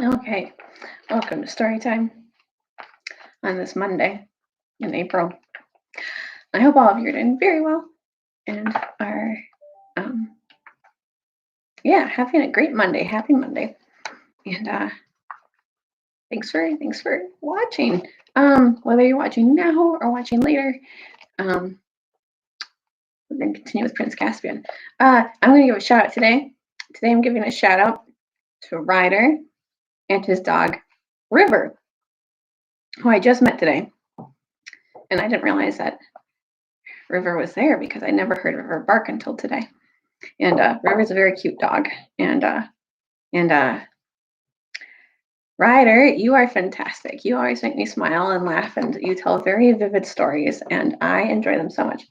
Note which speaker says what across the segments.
Speaker 1: Okay, welcome to Storytime on this Monday in April. I hope all of you are doing very well and are, um, having a great Monday. Happy Monday, and thanks for watching. Whether you're watching now or watching later, we're going to continue with Prince Caspian. I'm going to give a shout out today. Today, I'm giving a shout out to Ryder and his dog River, who I just met today, and I didn't realize that River was there because I never heard River bark until today. And River's a very cute dog. And Ryder, you are fantastic. You always make me smile and laugh, and you tell very vivid stories, and I enjoy them so much.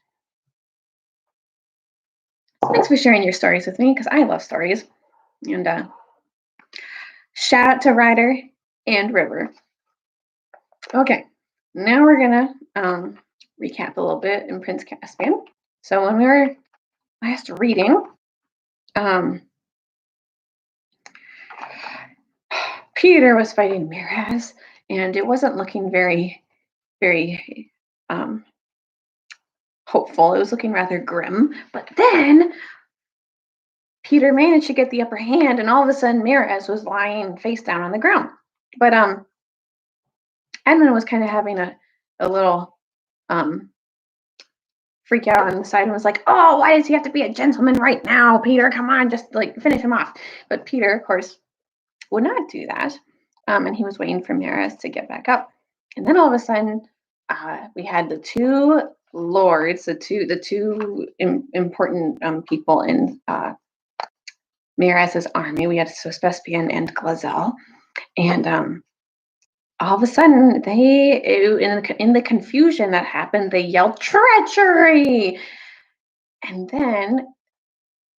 Speaker 1: So thanks for sharing your stories with me because I love stories. And shout out to Ryder and River. Okay, now we're gonna recap a little bit in Prince Caspian. So when we were last reading, Peter was fighting Miraz, and it wasn't looking very, very hopeful. It was looking rather grim. But then Peter managed to get the upper hand, and all of a sudden Miraz was lying face down on the ground. But Edmund was kind of having a little freak out on the side and was like, "Oh, why does he have to be a gentleman right now, Peter? Come on, just like finish him off." But Peter, of course, would not do that. And he was waiting for Miraz to get back up. And then all of a sudden, we had the two lords, the two important people in Miraz's army. We had Sospespian and Glazelle, and all of a sudden, they in the confusion that happened, they yelled treachery, and then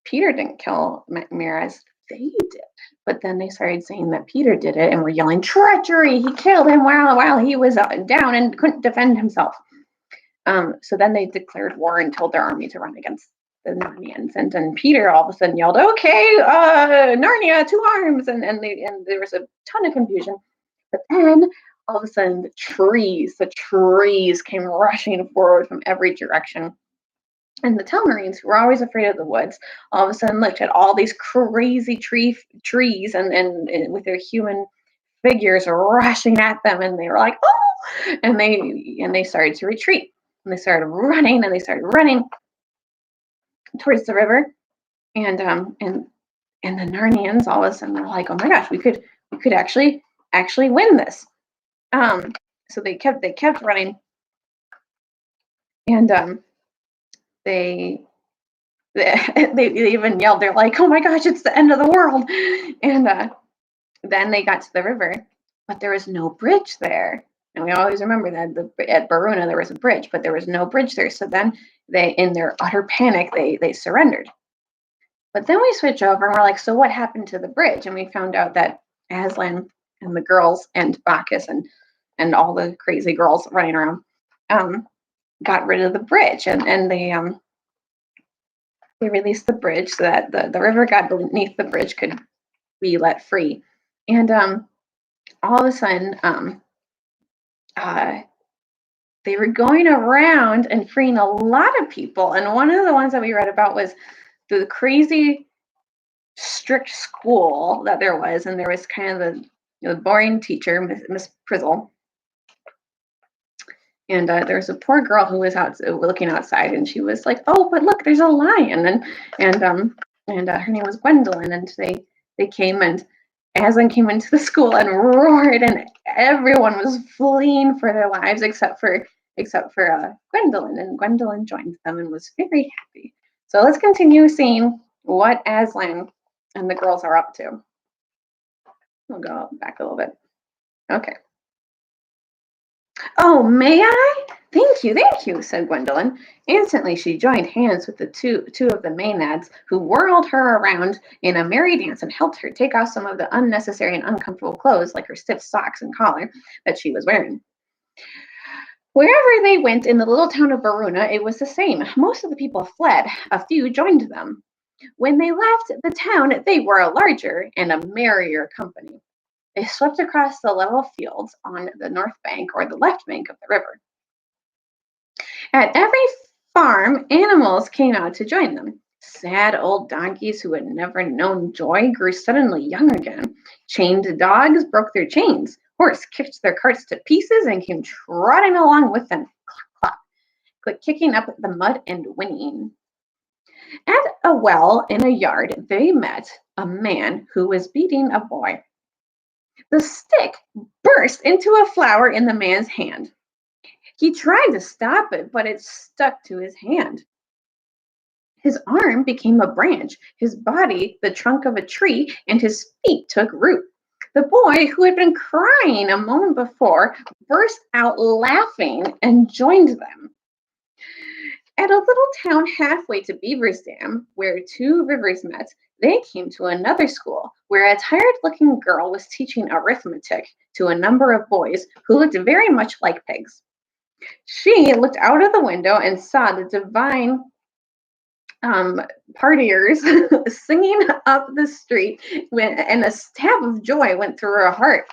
Speaker 1: Peter didn't kill Miraz. They did. But then they started saying that Peter did it and were yelling, treachery! He killed him while he was down and couldn't defend himself. So then they declared war and told their army to run against the Narnians. And then Peter all of a sudden yelled, okay, Narnia, to arms! And there was a ton of confusion. But then all of a sudden the trees came rushing forward from every direction. And the Telmarines, who were always afraid of the woods, all of a sudden looked at all these crazy trees and with their human figures rushing at them, and they were like, "Oh!" and they started to retreat, and they started running towards the river, and the Narnians all of a sudden were like, "Oh my gosh, we could actually win this." So they kept running, and they even yelled. They're like, "Oh my gosh, it's the end of the world!" And then they got to the river, but there was no bridge there. And we always remember that at Baruna there was a bridge, but there was no bridge there. So then they, in their utter panic, they surrendered. But then we switch over and we're like, so what happened to the bridge? And we found out that Aslan and the girls and Bacchus and all the crazy girls running around got rid of the bridge, and they released the bridge so that the river god beneath the bridge could be let free. And all of a sudden, they were going around and freeing a lot of people. And one of the ones that we read about was the crazy strict school that there was, and there was kind of the boring teacher, Miss Prizzle. And there was a poor girl who was out looking outside, and she was like, "Oh, but look, there's a lion!" And her name was Gwendolyn. And they came, and Aslan came into the school and roared, and everyone was fleeing for their lives except for Gwendolyn. And Gwendolyn joined them and was very happy. So let's continue seeing what Aslan and the girls are up to. We'll go back a little bit. Okay. "Oh, may I? Thank you," said Gwendolyn. Instantly she joined hands with the two of the Maenads, who whirled her around in a merry dance and helped her take off some of the unnecessary and uncomfortable clothes, like her stiff socks and collar, that she was wearing. Wherever they went in the little town of Baruna, it was the same. Most of the people fled. A few joined them. When they left the town, they were a larger and a merrier company. They swept across the level fields on the north bank or the left bank of the river. At every farm, animals came out to join them. Sad old donkeys who had never known joy grew suddenly young again. Chained dogs broke their chains. Horse kicked their carts to pieces and came trotting along with them, clap, clap, kicking up the mud and whinnying. At a well in a yard, they met a man who was beating a boy. The stick burst into a flower in the man's hand. He tried to stop it, but it stuck to his hand. His arm became a branch, his body the trunk of a tree, and his feet took root. The boy, who had been crying a moment before, burst out laughing and joined them. At a little town halfway to Beaver's Dam, where two rivers met, they came to another school where a tired looking girl was teaching arithmetic to a number of boys who looked very much like pigs. She looked out of the window and saw the divine partiers singing up the street and a stab of joy went through her heart.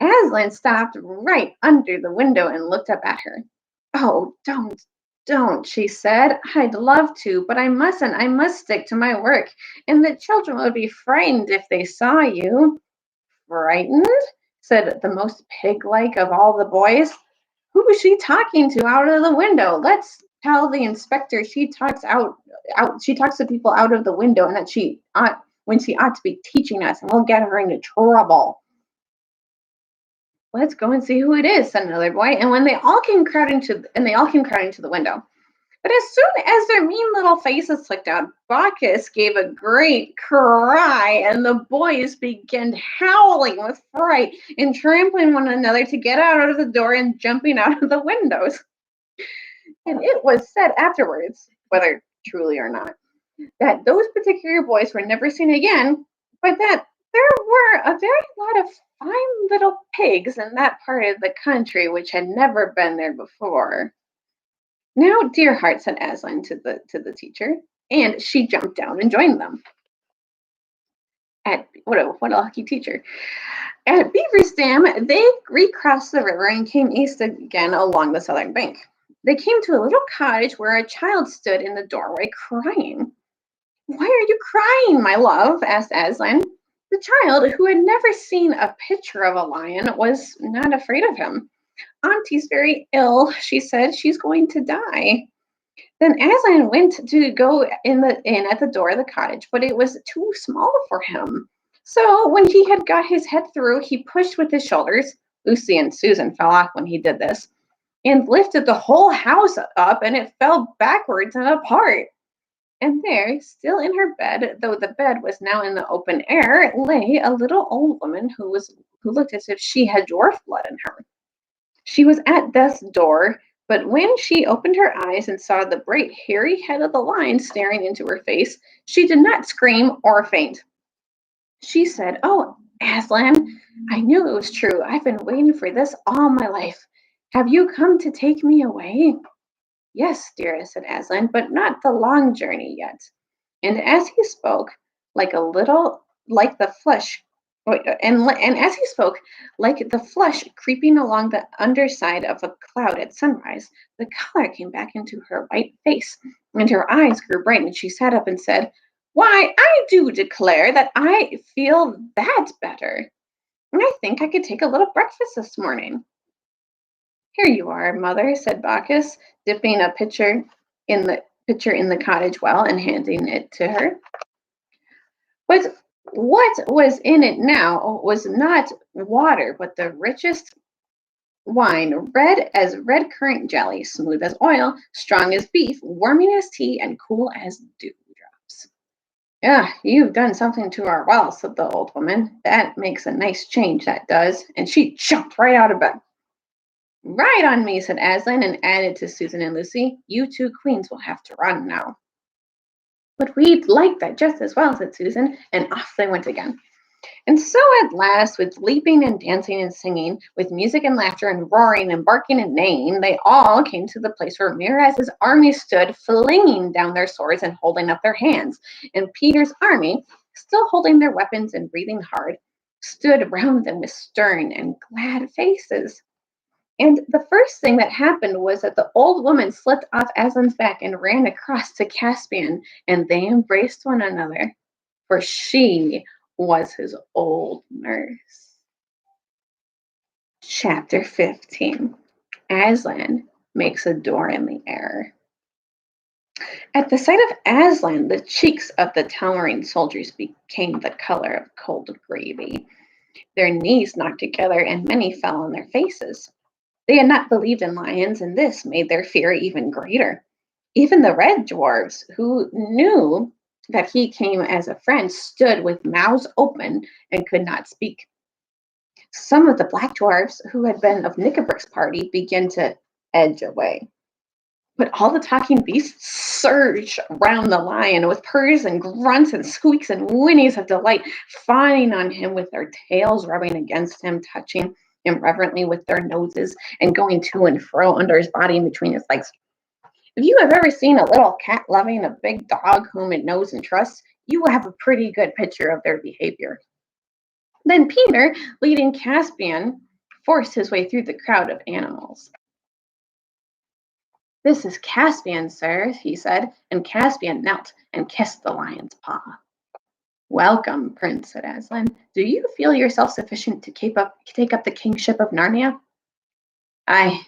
Speaker 1: Aslan stopped right under the window and looked up at her. Oh, don't, she said. I'd love to, but I mustn't. I must stick to my work, and the children would be frightened if they saw you. Frightened? Said the most pig-like of all the boys. Who was she talking to out of the window? Let's tell the inspector she talks she talks to people out of the window, and that she ought when she ought to be teaching us, and we'll get her into trouble. Let's go and see who it is, said another boy. And when they all came crowding to the window. But as soon as their mean little faces flicked out, Bacchus gave a great cry, and the boys began howling with fright and trampling one another to get out of the door and jumping out of the windows. And it was said afterwards, whether truly or not, that those particular boys were never seen again, but that there were a very lot of fine little pigs in that part of the country which had never been there before. Now, dear heart, said Aslan to the teacher, and she jumped down and joined them. What a lucky teacher. At Beaver's Dam, they recrossed the river and came east again along the southern bank. They came to a little cottage where a child stood in the doorway crying. Why are you crying, my love? Asked Aslan. The child, who had never seen a picture of a lion, was not afraid of him. Auntie's very ill, she said. She's going to die. Then Aslan went to go in at the door of the cottage, but it was too small for him. So when he had got his head through, he pushed with his shoulders. Lucy and Susan fell off when he did this, and lifted the whole house up, and it fell backwards and apart. And there, still in her bed, though the bed was now in the open air, lay a little old woman who looked as if she had dwarf blood in her. She was at death's door, but when she opened her eyes and saw the bright hairy head of the lion staring into her face, she did not scream or faint. She said, "Oh, Aslan, I knew it was true. I've been waiting for this all my life. Have you come to take me away?" "Yes, dearest," said Aslan, "but not the long journey yet." And as he spoke, like the flesh, and as he spoke, like the flesh creeping along the underside of a cloud at sunrise, the color came back into her white face, and her eyes grew bright, and she sat up and said, "Why, I do declare that I feel that better, and I think I could take a little breakfast this morning." "Here you are, mother," said Bacchus, dipping a pitcher in the cottage well and handing it to her. But what was in it now was not water, but the richest wine, red as red currant jelly, smooth as oil, strong as beef, warming as tea, and cool as dewdrops. "Yeah, you've done something to our well," said the old woman. "That makes a nice change, that does." And she jumped right out of bed. "Right on me," said Aslan, and added to Susan and Lucy, "You two queens will have to run now." "But we'd like that just as well," said Susan, and off they went again. And so at last, with leaping and dancing and singing, with music and laughter and roaring and barking and neighing, they all came to the place where Miraz's army stood, flinging down their swords and holding up their hands, and Peter's army, still holding their weapons and breathing hard, stood round them with stern and glad faces. And the first thing that happened was that the old woman slipped off Aslan's back and ran across to Caspian, and they embraced one another, for she was his old nurse. Chapter 15. Aslan makes a door in the air. At the sight of Aslan, the cheeks of the towering soldiers became the color of cold gravy. Their knees knocked together, and many fell on their faces. They had not believed in lions, and this made their fear even greater. Even the red dwarfs, who knew that he came as a friend, stood with mouths open and could not speak. Some of the black dwarfs, who had been of Knickerbock's party, began to edge away. But all the talking beasts surged round the lion with purrs and grunts and squeaks and whinnies of delight, fawning on him with their tails, rubbing against him, touching him reverently with their noses, and going to and fro under his body and between his legs. If you have ever seen a little cat loving a big dog whom it knows and trusts, you will have a pretty good picture of their behavior. Then Peter, leading Caspian, forced his way through the crowd of animals. "This is Caspian, sir," he said, and Caspian knelt and kissed the lion's paw. "Welcome, Prince," said Aslan. "Do you feel yourself sufficient to take up the kingship of Narnia?" I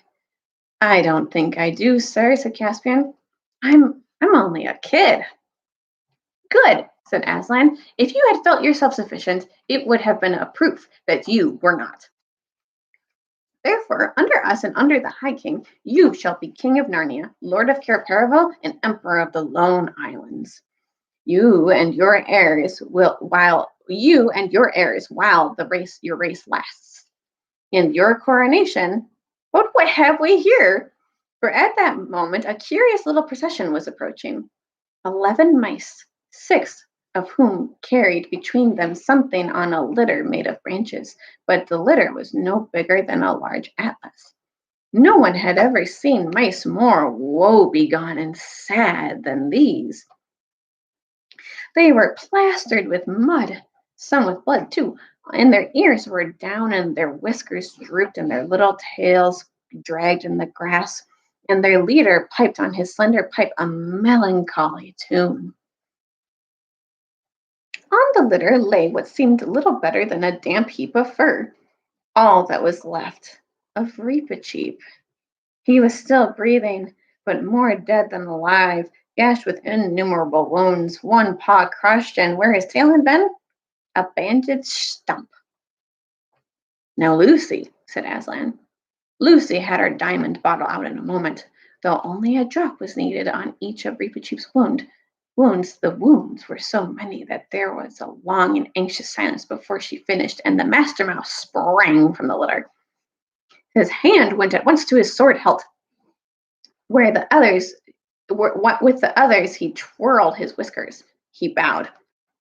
Speaker 1: I don't think I do, sir," said Caspian. I'm only a kid." "Good," said Aslan. "If you had felt yourself sufficient, it would have been a proof that you were not. Therefore, under us and under the High King, you shall be King of Narnia, Lord of Cair Paravel, and Emperor of the Lone Islands. You and your heirs while your race lasts. And your coronation, but what have we here?" For at that moment a curious little procession was approaching. 11 mice, 6 of whom carried between them something on a litter made of branches, but the litter was no bigger than a large atlas. No one had ever seen mice more woe-begone and sad than these. They were plastered with mud, some with blood too, and their ears were down and their whiskers drooped and their little tails dragged in the grass, and their leader piped on his slender pipe a melancholy tune. On the litter lay what seemed little better than a damp heap of fur, all that was left of Reepicheep. He was still breathing, but more dead than alive, gashed with innumerable wounds, one paw crushed, and where his tail had been, a bandaged stump. "Now, Lucy," said Aslan. Lucy had her diamond bottle out in a moment, though only a drop was needed on each of Reepicheep's wounds. The wounds were so many that there was a long and anxious silence before she finished, and the master mouse sprang from the litter. His hand went at once to his sword hilt, where the others with the others he twirled his whiskers. He bowed.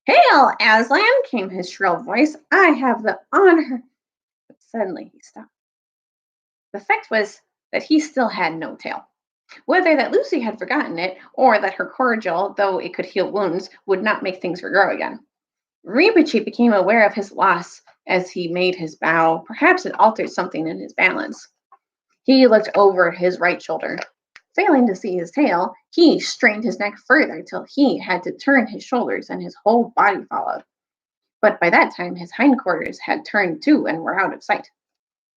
Speaker 1: "Hail, Aslan!" came his shrill voice. "I have the honor." But suddenly he stopped. The fact was that he still had no tail. Whether that Lucy had forgotten it, or that her cordial, though it could heal wounds, would not make things regrow again. Reepicheep became aware of his loss as he made his bow. Perhaps it altered something in his balance. He looked over his right shoulder. Failing to see his tail, he strained his neck further till he had to turn his shoulders and his whole body followed. But by that time his hindquarters had turned too and were out of sight.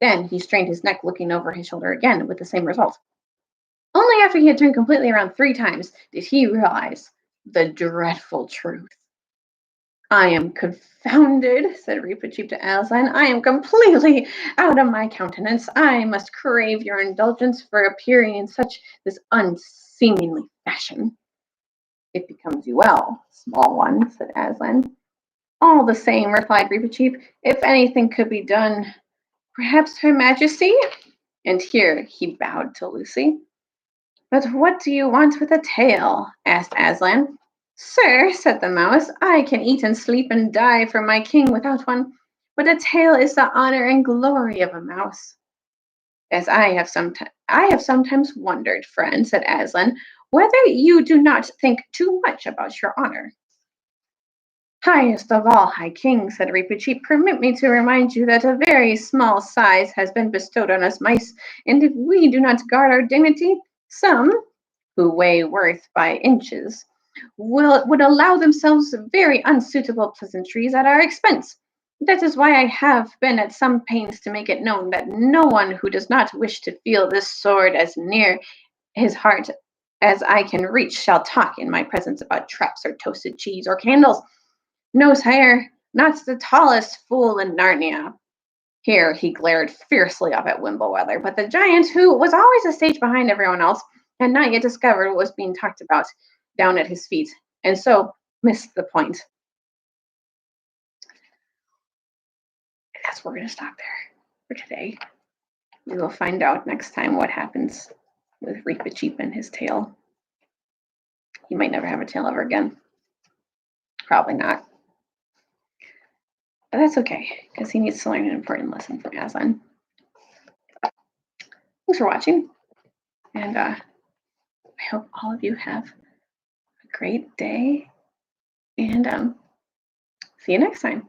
Speaker 1: Then he strained his neck looking over his shoulder again with the same result. Only after he had turned completely around 3 times did he realize the dreadful truth. "I am confounded," said Reepicheep to Aslan. "I am completely out of my countenance. I must crave your indulgence for appearing in this unseemly fashion." "It becomes you well, small one," said Aslan. "All the same," replied Reepicheep, "if anything could be done, perhaps Her Majesty," and here he bowed to Lucy. "But what do you want with a tail?" asked Aslan. "Sir," said the mouse, "I can eat and sleep and die for my king without one, but a tail is the honor and glory of a mouse." "As I have sometimes wondered, friend," said Aslan, "whether you do not think too much about your honor." Highest of all high kings, said Reepicheep, permit me to remind you that a very small size has been bestowed on us mice, and if we do not guard our dignity, some, who weigh worth by inches, would allow themselves very unsuitable pleasantries at our expense. That is why I have been at some pains to make it known that no one who does not wish to feel this sword as near his heart as I can reach shall talk in my presence about traps or toasted cheese or candles. No, sire, not the tallest fool in Narnia. Here he glared fiercely up at Wimbleweather, but the giant, who was always a stage behind everyone else, had not yet discovered what was being talked about down at his feet, and so missed the point. And that's where we're going to stop there for today. We will find out next time what happens with Reepicheep and his tail. He might never have a tail ever again. Probably not. But that's okay, because he needs to learn an important lesson from Aslan. Thanks for watching, and I hope all of you have a great day, and see you next time.